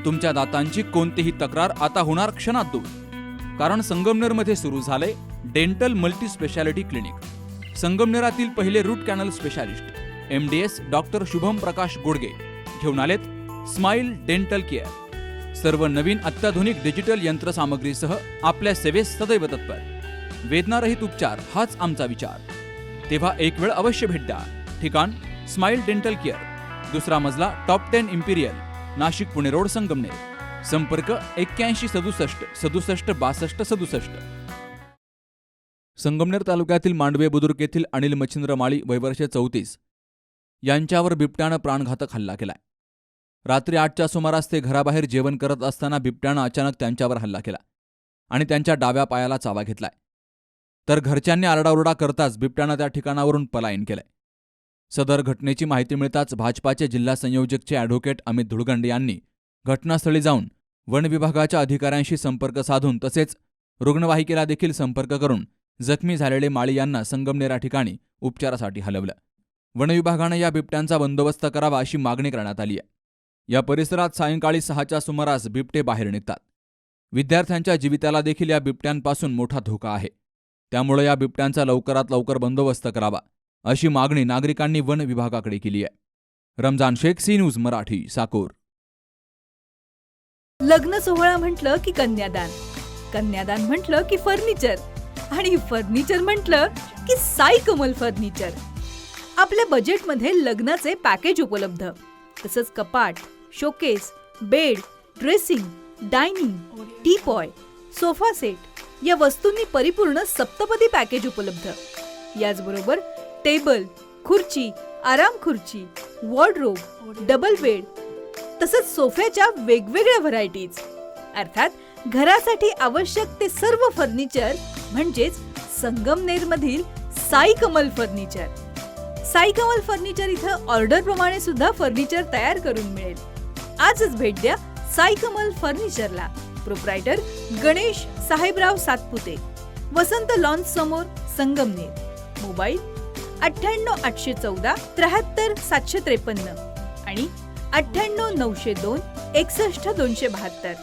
तुमच्या दातांची कोणतीही तक्रार आता होणार क्षणात दूर. कारण संगमनेरमध्ये सुरू झाले डेंटल मल्टी स्पेशालिटी क्लिनिक. संगमनेरातील पहिले root canal specialist MDS doctor Shubham Prakash Godge घेऊन आलेत स्माइल डेंटल केअर. सर्व नवीन अत्याधुनिक डिजिटल यंत्रसामग्रीसह आपल्या सेवेस सदैव तत्पर. वेदनारहित उपचार हाच आमचा विचार. तेव्हा एक वेळ अवश्य भेट द्या. ठिकाण स्माइल डेंटल केअर, दुसरा मजला, top 10 Imperial, Nashik Pune road, Sangamner. संपर्क 81 67 67 62 67. संगमनेर तालुक्यातील मांडवे बुद्रुक येथील अनिल मच्छिंद्र माळी वय वर्ष 34 यांच्यावर बिबट्यानं प्राणघातक हल्ला केलाय. रात्री 8च्या सुमारास ते घराबाहेर जेवण करत असताना बिबट्यानं अचानक त्यांच्यावर हल्ला केला आणि त्यांच्या डाव्या पायाला चावा घेतलाय. तर घरच्यांनी आरडाओरडा करताच बिबट्यानं त्या ठिकाणावरून पलायन केलंय. सदर घटनेची माहिती मिळताच भाजपाचे जिल्हा संयोजकचे ॲडव्होकेट अमित धुळगंडे यांनी घटनास्थळी जाऊन वन विभागाच्या अधिकाऱ्यांशी संपर्क साधून तसेच रुग्णवाहिकेला देखील संपर्क करून जखमी झालेले माळी यांना संगमनेर ठिकाणी उपचारासाठी हलवलं. वन विभागानं या बिबट्यांचा बंदोबस्त करावा अशी मागणी करण्यात आली आहे. या परिसरात सायंकाळी 6च्या सुमारास बिबटे बाहेर निघतात. विद्यार्थ्यांच्या जीविताला देखील या बिबट्यांपासून मोठा धोका आहे. त्यामुळे या बिबट्यांचा लवकरात लवकर बंदोबस्त करावा अशी मागणी नागरिकांनी वन विभागाकडे केली आहे. Ramzan Shaikh, C news Marathi, Sakor. लग्न सोहळा म्हटलं की कन्यादान, कन्यादान म्हटलं की फर्निचर आणि फर्निचर म्हटलं की साई कमल फर्निचर. आपल्या बजेटमध्ये लग्नाचे पॅकेज उपलब्ध. तसंच कपाट, showcase, bed, dressing, dining, teapoy, sofa set या वस्तूंनी परिपूर्ण सप्तपदी पॅकेज उपलब्ध. याचबरोबर टेबल, खुर्ची, आराम खुर्ची, वॉर्डरोब, डबल बेड तसंच सोफ्याच्या वेगवेगळ्या व्हरायटीज. अर्थात घरासाठी आवश्यक ते सर्व फर्निचर म्हणजेच संगमनेरमधील साई कमल फर्निचर. साई कमल फर्निचर इथं ऑर्डर प्रमाणे सुद्धा फर्निचर तयार करून मिळेल. आजच भेट द्या साई कमल फर्निचरला. प्रोप्रायटर गणेश साहेबराव सातपुते, वसंत लॉन्स समोर, संगमनेर. मोबाईल 98 814 73 753 आणि 98 902 61 272.